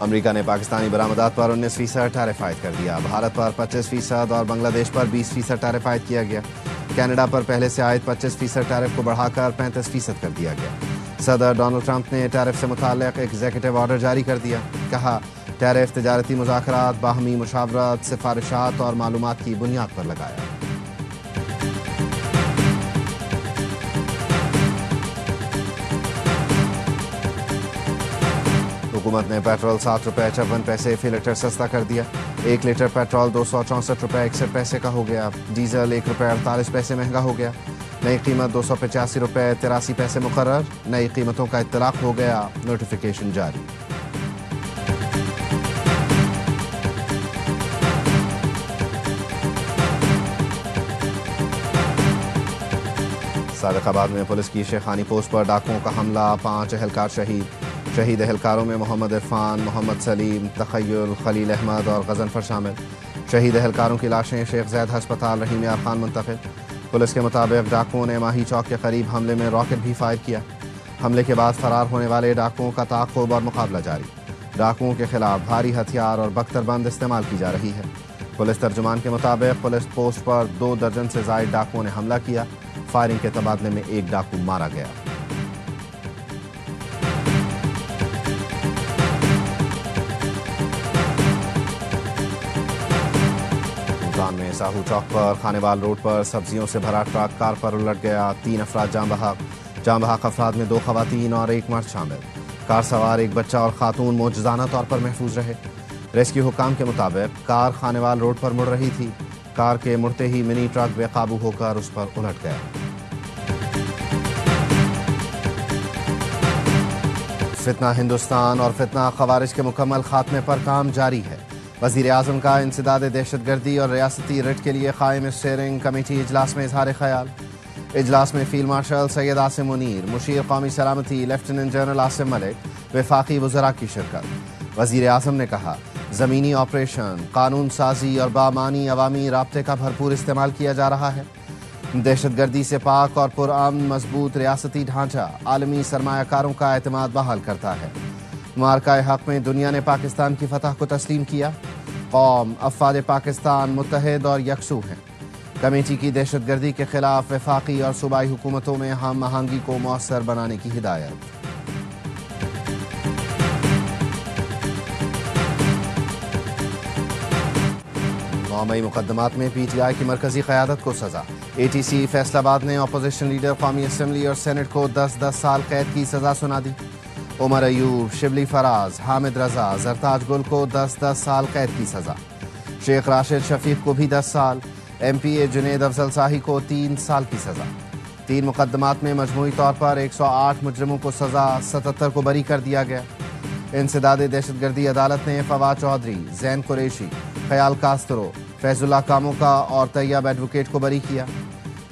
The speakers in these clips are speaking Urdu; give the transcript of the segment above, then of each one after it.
امریکہ نے پاکستانی برآمدات پر 19% ٹیرف عائد کر دیا. بھارت پر 25% اور بنگلہ دیش پر 20% ٹیرف عائد کیا گیا. کینیڈا پر پہلے سے عائد 25% ٹیرف کو بڑھا کر 35% کر دیا گیا. صدر ڈونلڈ ٹرمپ نے ٹیرف سے متعلق ایگزیکٹو آرڈر جاری کر دیا. کہا ٹیرف تجارتی مذاکرات، باہمی مشاورت، سفارشات اور معلومات کی بنیاد پر لگایا. حکومت نے پیٹرول 7 روپے 54 پیسے فی لیٹر سستا کر دیا. 1 لیٹر پیٹرول 264 روپے 61 پیسے کا ہو گیا. ڈیزل 1 روپے 48 پیسے مہنگا ہو گیا. نئی قیمت 285 روپے 83 پیسے مقرر. نئی قیمتوں کا اطلاق ہو گیا. نوٹیفیکیشن جاری. صادق آباد میں پولیس کی شیخانی پوسٹ پر ڈاکوؤں کا حملہ، 5 اہلکار شہید. شہید اہلکاروں میں محمد عرفان، محمد سلیم، تخیل، خلیل احمد اور غضنفر شامل. شہید اہلکاروں کی لاشیں شیخ زید ہسپتال رحیم یار خان منتقل. پولیس کے مطابق ڈاکوؤں نے ماہی چوک کے قریب حملے میں راکٹ بھی فائر کیا. حملے کے بعد فرار ہونے والے ڈاکوؤں کا تعاقب اور مقابلہ جاری. ڈاکوؤں کے خلاف بھاری ہتھیار اور بختر بند استعمال کی جا رہی ہے. پولیس ترجمان کے مطابق پولیس پوسٹ پر 2 درجن سے زائد ڈاکوؤں نے حملہ کیا. فائرنگ کے تبادلے میں 1 ڈاکو مارا گیا. ملتان میں ساہو چوک پر خانیوال روڈ پر سبزیوں سے بھرا ٹرک کار پر الٹ گیا. 3 افراد جاں بحق افراد میں 2 خواتین اور 1 مرد شامل. کار سوار 1 بچہ اور خاتون معجزانہ طور پر محفوظ رہے. ریسکیو حکام کے مطابق کار خانیوال روڈ پر مڑ رہی تھی. کار کے مڑتے ہی منی ٹرک بے قابو ہو کر اس پر الٹ گیا. فتنہ ہندوستان اور فتنہ خوارج کے مکمل خاتمے پر کام جاری ہے. وزیر اعظم کا انسداد دہشت گردی اور ریاستی رٹ کے لیے قائم اسٹیئرنگ کمیٹی اجلاس میں اظہار خیال. اجلاس میں فیلڈ مارشل سید عاصم منیر، مشیر قومی سلامتی لیفٹیننٹ جنرل عاصم ملک، وفاقی وزراء کی شرکت. وزیر اعظم نے کہا زمینی آپریشن، قانون سازی اور بامانی عوامی رابطے کا بھرپور استعمال کیا جا رہا ہے. دہشت گردی سے پاک اور پرامن مضبوط ریاستی ڈھانچہ عالمی سرمایہ کاروں کا اعتماد بحال کرتا ہے. معرکہ حق میں دنیا نے پاکستان کی فتح کو تسلیم کیا. قوم، افواج پاکستان متحد اور یکسو ہیں. کمیٹی کی دہشت گردی کے خلاف وفاقی اور صوبائی حکومتوں میں ہم آہنگی کو مؤثر بنانے کی ہدایت. مئی مقدمات میں پی ٹی آئی کی مرکزی قیادت کو سزا. اے ٹی سی فیصل آباد نے اپوزیشن لیڈر قومی اسمبلی اور سینٹ کو 10 سال قید کی سزا سنا دی. عمر ایوب، شبلی فراز، حامد رضا، زرتاج گل کو 10 سال قید کی سزا. شیخ راشد شفیق کو بھی 10 سال. ایم پی اے جنید افضل شاہی کو 3 سال کی سزا. 3 مقدمات میں مجموعی طور پر 108 مجرموں کو سزا، 77 کو بری کر دیا گیا. انسداد دہشت گردی عدالت نے فواد چودھری، زین قریشی، خیال کاسترو، فیض اللہ کاموکا اور طیب ایڈوکیٹ کو بری کیا.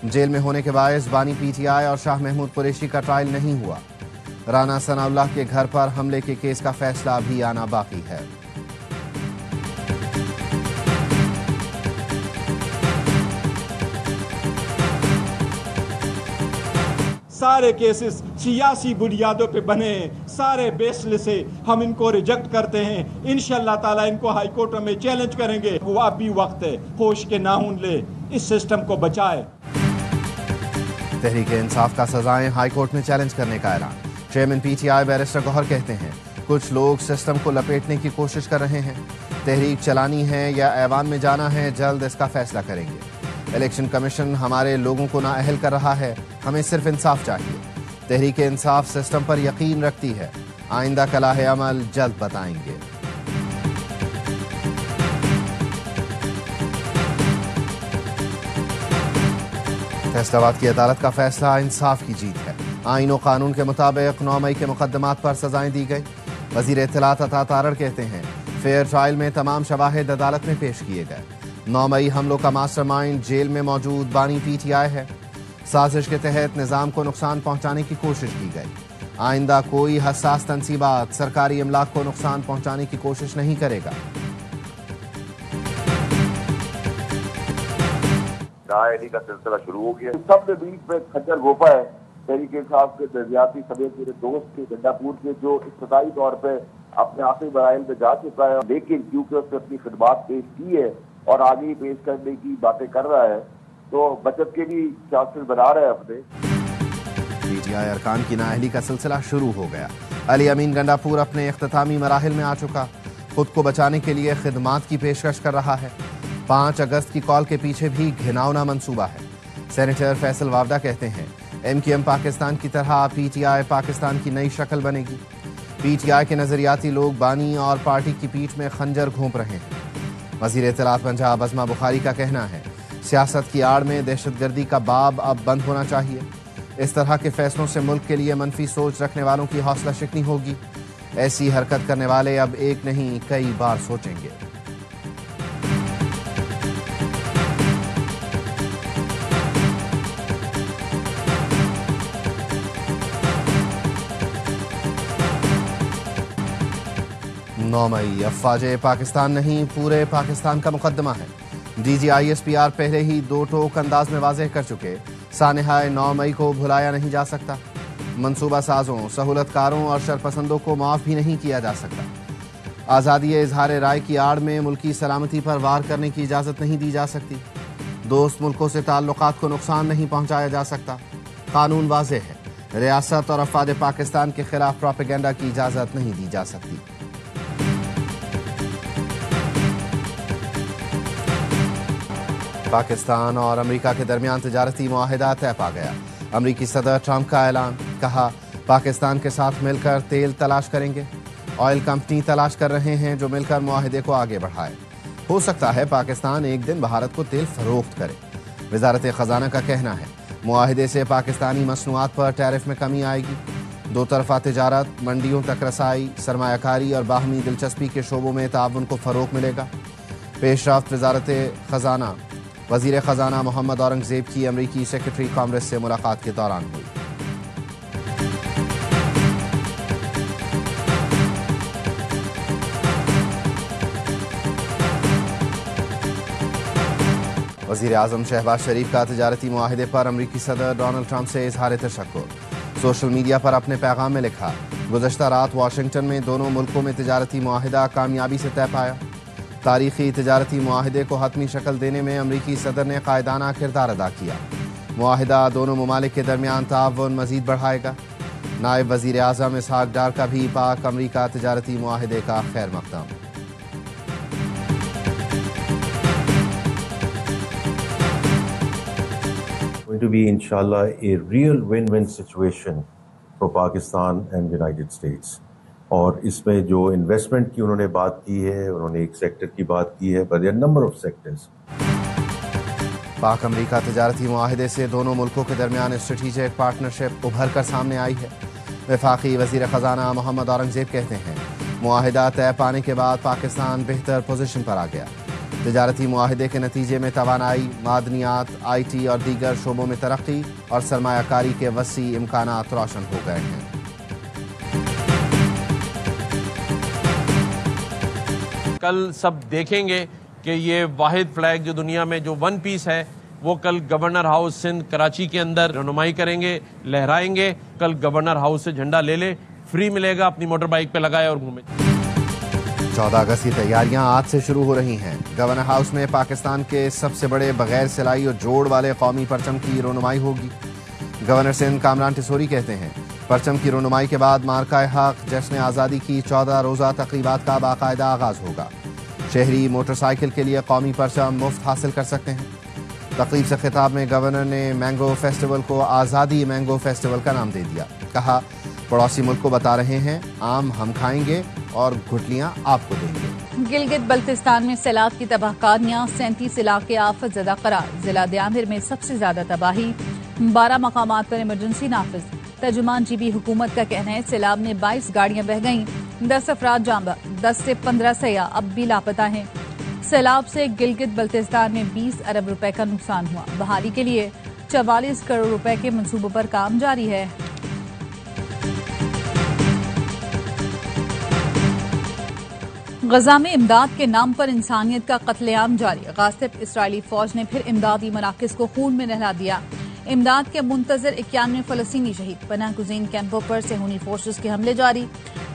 جیل میں ہونے کے باعث بانی پی ٹی آئی اور شاہ محمود قریشی کا ٹرائل نہیں ہوا. رانا ثناء اللہ کے گھر پر حملے کے کیس کا فیصلہ بھی آنا باقی ہے. سارے کیسز سیاسی بنیادوں پہ بنے ہیں، سارے بیسل سے ہم ان کو ریجیکٹ کرتے ہیں. انشاءاللہ تعالیٰ ان کو ہائی کورٹ میں چیلنج کریں گے. وہ اب بھی وقت ہے، ہوش کے ناخن لے، اس سسٹم کو بچائے. تحریک انصاف کا سزائیں ہائی کورٹ میں چیلنج کرنے کا اعلان. Chairman P T I barrister Gohar کہتے ہیں کچھ لوگ سسٹم کو لپیٹنے کی کوشش کر رہے ہیں. تحریک چلانی ہے یا ایوان میں جانا ہے، جلد اس کا فیصلہ کریں گے. الیکشن کمیشن ہمارے لوگوں کو نااہل کر رہا ہے، ہمیں صرف انصاف چاہیے. تحریک انصاف سسٹم پر یقین رکھتی ہے، آئندہ کا لائحہ عمل جلد بتائیں گے. فیصل آباد کی عدالت کا فیصلہ انصاف کی جیت ہے. آئین و قانون کے مطابق 9 مئی کے مقدمات پر سزائیں دی گئی. وزیر اطلاعات عطا تارڑ کہتے ہیں فیئر ٹرائل میں تمام شواہد عدالت میں پیش کیے گئے. 9 مئی حملوں کا ماسٹر مائنڈ جیل میں موجود بانی پی ٹی آئی ہے. سازش کے تحت نظام کو نقصان پہنچانے کی کوشش کی گئی. آئندہ کوئی حساس تنصیبات سرکاری املاک کو نقصان پہنچانے کی کوشش نہیں کرے گا. نااہلی کا سلسلہ شروع ہو گیا. سب کے بیچ میں کھچر گوپا ہے. تحریک انصاف کے دریاتی سمیت میرے دوست کے گنڈا پور کے جو ابتدائی طور پہ اپنے آخری مراحل پہ جا چکا ہے، لیکن کیونکہ اس نے اپنی خدمات پیش کی ہے اور آگے ہی پیش کرنے کی باتیں کر رہا ہے تو بچت کے بھی چانسز بنا رہا ہے اپنے۔ پی ٹی آئی ارکان کی نااہلی کا سلسلہ شروع ہو گیا۔ علی امین گنڈاپور اپنے اختتامی مراحل میں آ چکا، خود کو بچانے کے لیے خدمات کی پیشکش کر رہا ہے۔ 5 اگست کی کال کے پیچھے بھی گھناؤنا منصوبہ ہے۔ سینیٹر فیصل واوڈا کہتے ہیں MQM پاکستان کی طرح پی ٹی آئی پاکستان کی نئی شکل بنے گی۔ پی ٹی آئی کے نظریاتی لوگ بانی اور پارٹی کی پیٹھ میں خنجر گھونپ رہے ہیں۔ وزیر اطلاعات پنجاب عظمہ بخاری کا کہنا ہے سیاست کی آڑ میں دہشت گردی کا باب اب بند ہونا چاہیے۔ اس طرح کے فیصلوں سے ملک کے لیے منفی سوچ رکھنے والوں کی حوصلہ شکنی ہوگی۔ ایسی حرکت کرنے والے اب ایک نہیں کئی بار سوچیں گے۔ نو مئی افواج پاکستان نہیں پورے پاکستان کا مقدمہ ہے۔ DGISPR پہلے ہی 2 ٹوک انداز میں واضح کر چکے، سانحہ 9 مئی کو بھلایا نہیں جا سکتا۔ منصوبہ سازوں، سہولت کاروں اور شرپسندوں کو معاف بھی نہیں کیا جا سکتا۔ آزادی اظہار رائے کی آڑ میں ملکی سلامتی پر وار کرنے کی اجازت نہیں دی جا سکتی۔ دوست ملکوں سے تعلقات کو نقصان نہیں پہنچایا جا سکتا۔ قانون واضح ہے، ریاست اور افواج پاکستان کے خلاف پروپیگنڈا کی اجازت نہیں دی جا سکتی۔ پاکستان اور امریکہ کے درمیان تجارتی معاہدہ طے پا گیا۔ امریکی صدر ٹرمپ کا اعلان، کہا پاکستان کے ساتھ مل کر تیل تلاش کریں گے۔ آئل کمپنی تلاش کر رہے ہیں جو مل کر معاہدے کو آگے بڑھائے۔ ہو سکتا ہے پاکستان ایک دن بھارت کو تیل فروخت کرے۔ وزارت خزانہ کا کہنا ہے معاہدے سے پاکستانی مصنوعات پر ٹیرف میں کمی آئے گی۔ 2 طرفہ تجارت، منڈیوں تک رسائی، سرمایہ کاری اور باہمی دلچسپی کے شعبوں میں تعاون کو فروغ ملے گا۔ پیش رفت وزارت خزانہ، وزیر خزانہ محمد اورنگزیب کی امریکی سیکرٹری کانگریس سے ملاقات کے دوران ہوئی۔ وزیر اعظم شہباز شریف کا تجارتی معاہدے پر امریکی صدر ڈونلڈ ٹرمپ سے اظہار تشکر۔ سوشل میڈیا پر اپنے پیغام میں لکھا، گزشتہ رات واشنگٹن میں دونوں ملکوں میں تجارتی معاہدہ کامیابی سے طے پایا۔ تاریخی تجارتی معاہدے کو حتمی شکل دینے میں امریکی صدر نے قائدانہ کردار ادا کیا۔ معاہدہ دونوں ممالک کے درمیان تعاون مزید بڑھائے گا۔ نائب وزیر اعظم اسحاق ڈار کا بھی پاک امریکہ تجارتی معاہدے کا خیر مقدم۔ Going to be inshallah a real win-win situation for Pakistan and United States. اور اس میں جو انویسٹمنٹ کی انہوں نے بات کی ہے، انہوں نے ایک سیکٹر کی بات کی ہے، but there are number of sectors. پاک امریکہ تجارتی معاہدے سے دونوں ملکوں کے درمیان اسٹریٹجک پارٹنرشپ ابھر کر سامنے آئی ہے۔ وفاقی وزیر خزانہ محمد اورنگزیب کہتے ہیں معاہدہ طے پانے کے بعد پاکستان بہتر پوزیشن پر آ گیا۔ تجارتی معاہدے کے نتیجے میں توانائی، معدنیات، IT اور دیگر شعبوں میں ترقی اور سرمایہ کاری کے وسیع امکانات روشن ہو گئے ہیں۔ کل سب دیکھیں گے کہ یہ واحد فلیگ جو دنیا میں جو 1 پیس ہے وہ کل گورنر ہاؤس سندھ کراچی کے اندر رہنمائی کریں گے، لہرائیں گے۔ کل گورنر ہاؤس سے جھنڈا لے لے، فری ملے گا، اپنی موٹر بائک پہ لگائے اور گھومے۔ 14 اگست کی تیاریاں آج سے شروع ہو رہی ہیں۔ گورنر ہاؤس میں پاکستان کے سب سے بڑے بغیر سلائی اور جوڑ والے قومی پرچم کی رونمائی ہوگی۔ گورنر سندھ کامران ٹسوری کہتے ہیں پرچم کی رونمائی کے بعد مارکہ حق جشن آزادی کی 14 روزہ تقریبات کا باقاعدہ آغاز ہوگا۔ شہری موٹر سائیکل کے لیے قومی پرچم مفت حاصل کر سکتے ہیں۔ تقریب سے خطاب میں گورنر نے مینگو فیسٹیول کو آزادی مینگو فیسٹیول کا نام دے دیا۔ کہا پڑوسی ملک کو بتا رہے ہیں آم ہم کھائیں گے اور گٹلیاں آپ کو دیں گے۔ گلگت بلتستان میں سیلاب کی تباہ کاریاں، 37 علاقے آفت زدہ قرار۔ ضلع دیامر میں سب سے زیادہ تباہی، 12 مقامات پر ایمرجنسی نافذ۔ ترجمان GB حکومت کا کہنا ہے سیلاب میں 22 گاڑیاں بہہ گئیں، 10 افراد جاں بحق، 10 سے 15 سیاح اب بھی لاپتہ ہیں۔ سیلاب سے گلگت بلتستان میں 20 ارب روپے کا نقصان ہوا۔ بحالی کے لیے 44 کروڑ روپے کے منصوبوں پر کام جاری ہے۔ غزہ میں امداد کے نام پر انسانیت کا قتل عام جاری۔ غاصب اسرائیلی فوج نے پھر امدادی مراکز کو خون میں نہلا دیا۔ امداد کے منتظر 91 فلسطینی شہید۔ پناہ گزین کیمپوں پر صہیونی فورسز کے حملے جاری۔